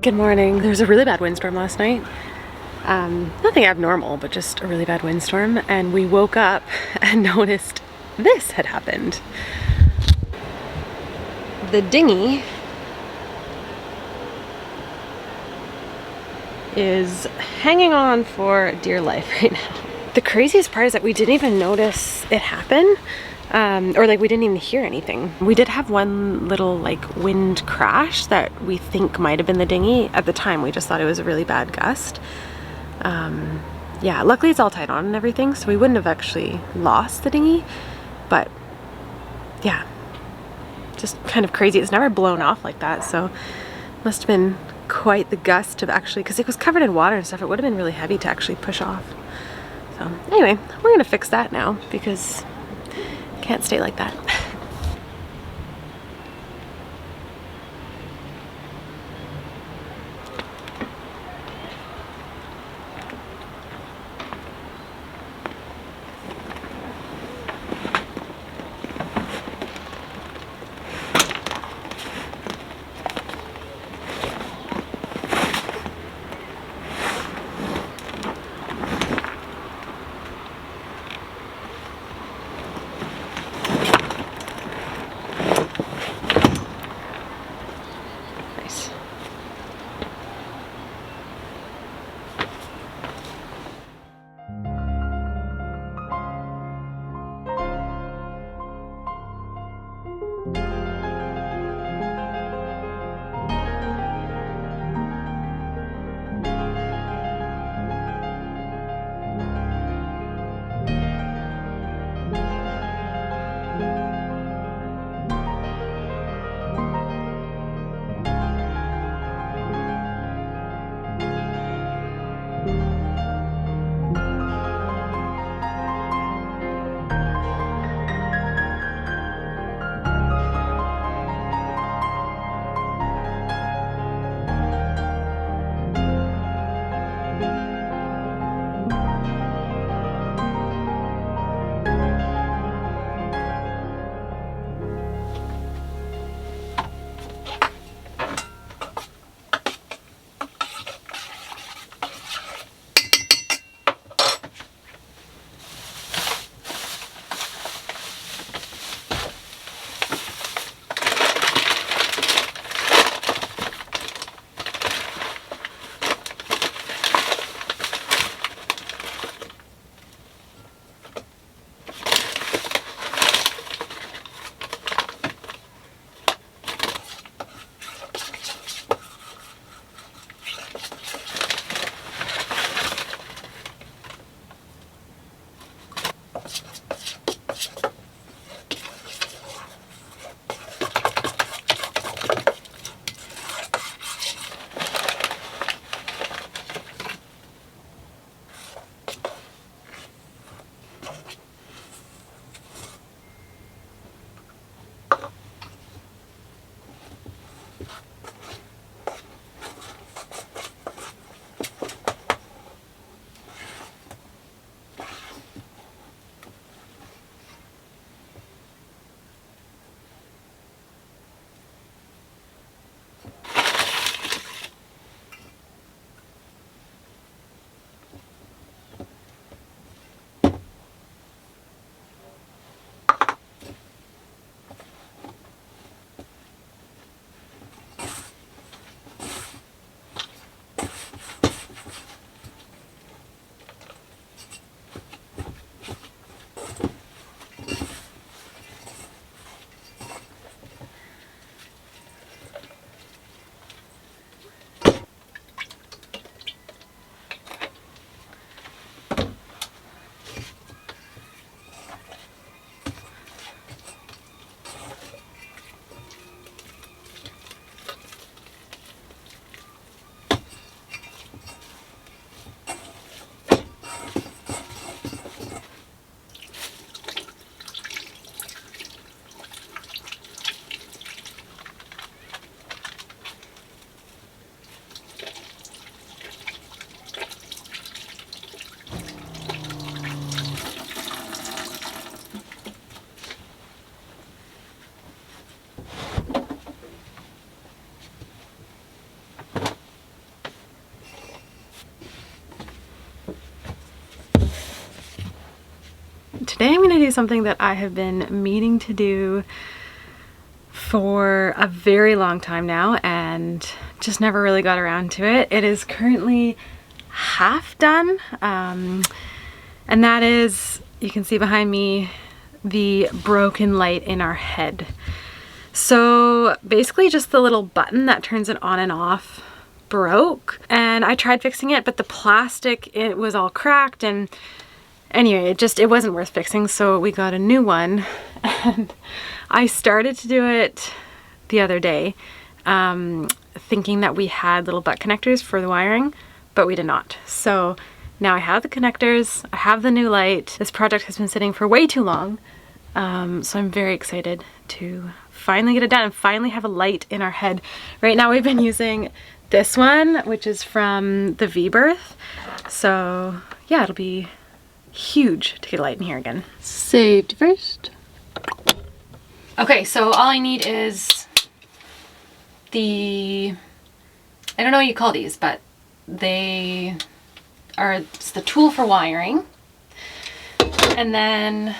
Good morning. There was a really bad windstorm last night. Nothing abnormal, but just a really bad windstorm. And we woke up and noticed this had happened. The dinghy is hanging on for dear life right now. The craziest part is that we didn't even notice it happen. Or like we didn't even hear anything. We did have one little like wind crash that we think might have been the dinghy. At the time we just thought it was a really bad gust. Yeah, luckily it's all tied on and everything, so we wouldn't have actually lost the dinghy. But yeah, just kind of crazy. It's never blown off like that, so must have been quite the gust to actually, because it was covered in water and stuff, it would have been really heavy to actually push off. So anyway, we're gonna fix that now because can't stay like that. today I'm going to do something that I have been meaning to do for a very long time now and just never really got around to it. It is currently half done, and that is, you can see behind me, the broken light in our head. So basically just the little button that turns it on and off broke, and I tried fixing it, but the plastic, it was all cracked, and anyway, it wasn't worth fixing, so we got a new one. And I started to do it the other day, thinking that we had little butt connectors for the wiring, but we did not. So now I have the connectors, I have the new light. This project has been sitting for way too long, so I'm very excited to finally get it done and finally have a light in our head. Right now we've been using this one, which is from the V-Birth. So yeah, it'll be huge to get a light in here again. Safety first. Okay, so all I need is I don't know what you call these, but it's the tool for wiring. And then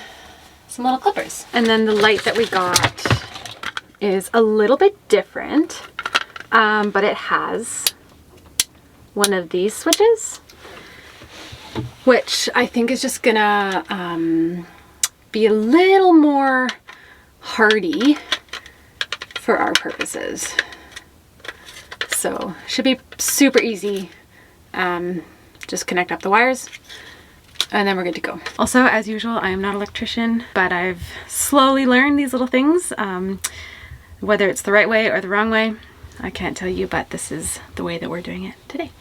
some little clippers. And then the light that we got is a little bit different, but it has one of these switches, which I think is just gonna be a little more hardy for our purposes. So should be super easy. Just connect up the wires and then we're good to go. Also, as usual, I am not an electrician, but I've slowly learned these little things. Whether it's the right way or the wrong way, I can't tell you, but this is the way that we're doing it today.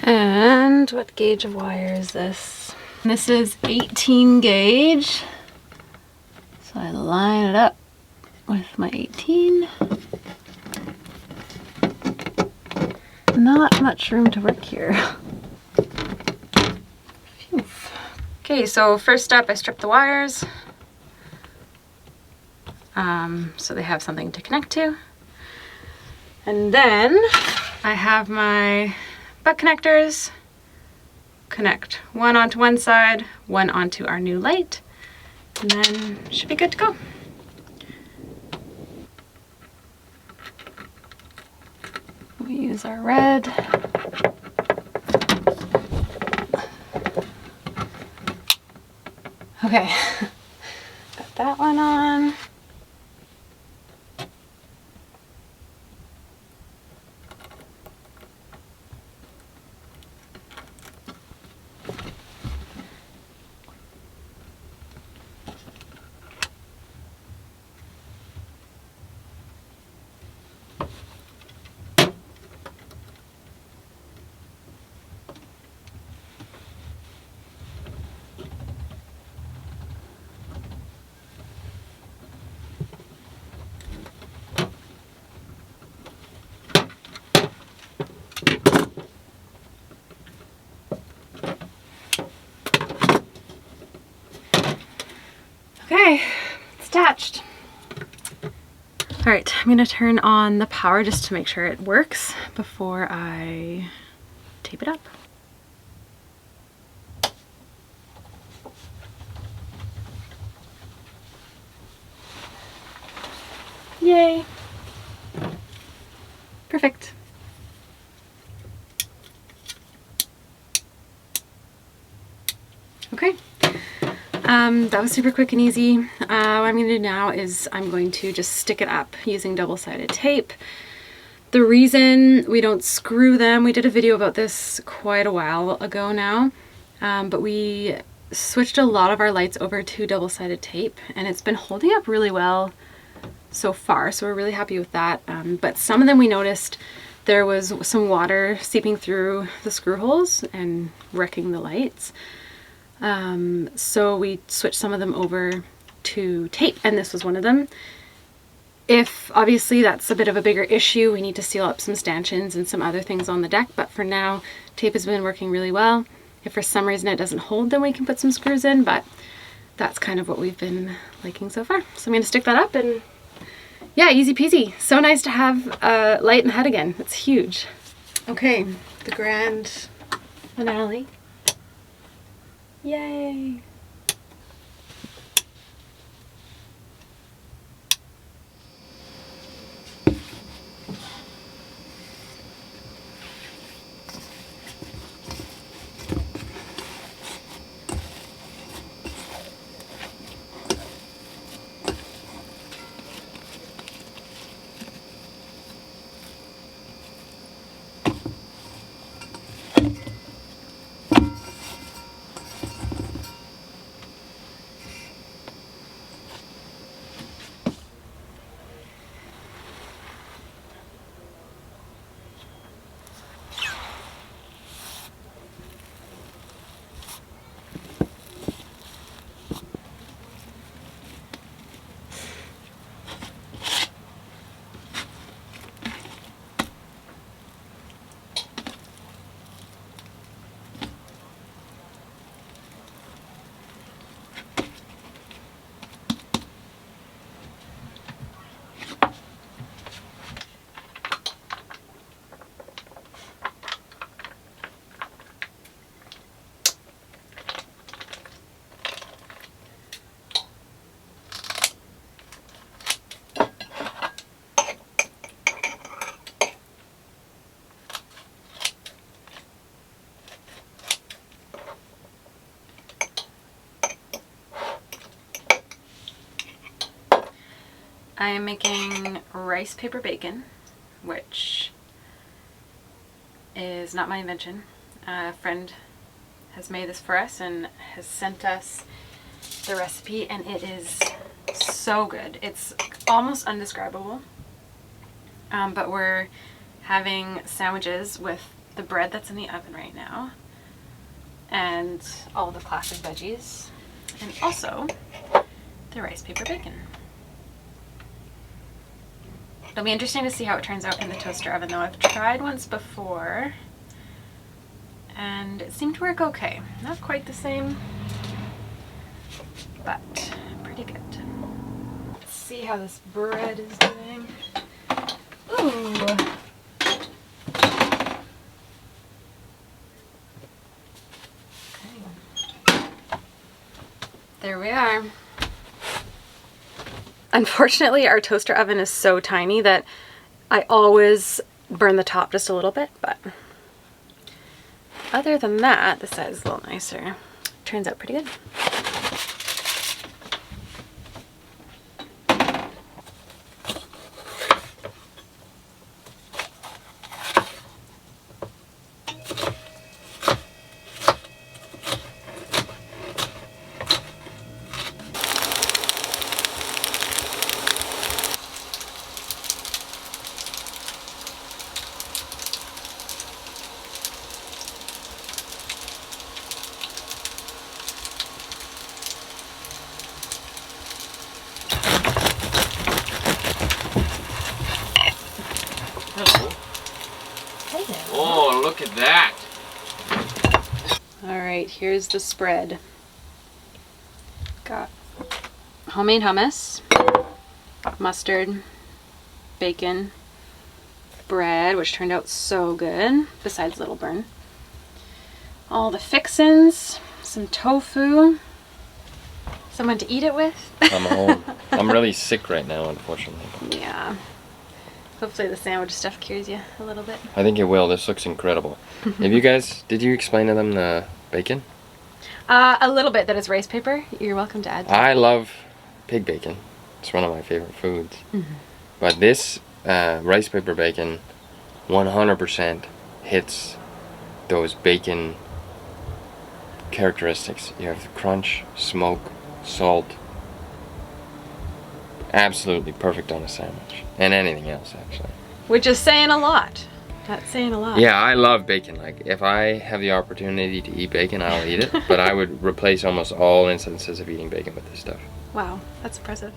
And what gauge of wire is this? This is 18 gauge. So I line it up with my 18. Not much room to work here. Phew. Okay, so first up I strip the wires, so they have something to connect to. And then I have my butt connectors, connect one onto one side, one onto our new light, and then should be good to go. We use our red. Okay, got that one on. Okay, it's attached. All right, I'm gonna turn on the power just to make sure it works before I tape it up. Yay. Perfect. Okay. That was super quick and easy. What I'm going to do now is I'm going to just stick it up using double-sided tape. The reason we don't screw them, we did a video about this quite a while ago now, but we switched a lot of our lights over to double-sided tape and it's been holding up really well so far, so we're really happy with that. But some of them we noticed there was some water seeping through the screw holes and wrecking the lights. So we switched some of them over to tape, and this was one of them. If obviously that's a bit of a bigger issue, we need to seal up some stanchions and some other things on the deck, but for now tape has been working really well. If for some reason it doesn't hold, then we can put some screws in, but that's kind of what we've been liking so far. So I'm going to stick that up, and yeah, easy peasy. So nice to have a light in the head again. It's huge. Okay, the grand finale. Yay! I am making rice paper bacon, which is not my invention. A friend has made this for us and has sent us the recipe, and it is so good. It's almost undescribable, but we're having sandwiches with the bread that's in the oven right now and all the classic veggies, and also the rice paper bacon. It'll be interesting to see how it turns out in the toaster oven, though. I've tried once before and it seemed to work okay. Not quite the same, but pretty good. Let's see how this bread is doing. Ooh. Okay. There we are. Unfortunately, our toaster oven is so tiny that I always burn the top just a little bit, but other than that, the side is a little nicer. Turns out pretty good. Oh, look at that. All right, here's the spread. Got homemade hummus, mustard, bacon, bread, which turned out so good, besides little burn. All the fixins, some tofu, someone to eat it with. I'm home. I'm really sick right now, unfortunately. Yeah. Hopefully the sandwich stuff cures you a little bit. I think it will. This looks incredible. Have you guys, did you explain to them the bacon? A little bit, that is rice paper. You're welcome to add to I love pig bacon. It's one of my favorite foods. Mm-hmm. But this rice paper bacon 100% hits those bacon characteristics. You have the crunch, smoke, salt. Absolutely perfect on a sandwich. And anything else, actually. Which is saying a lot. That's saying a lot. Yeah, I love bacon. Like, if I have the opportunity to eat bacon, I'll eat it. But I would replace almost all instances of eating bacon with this stuff. Wow, that's impressive.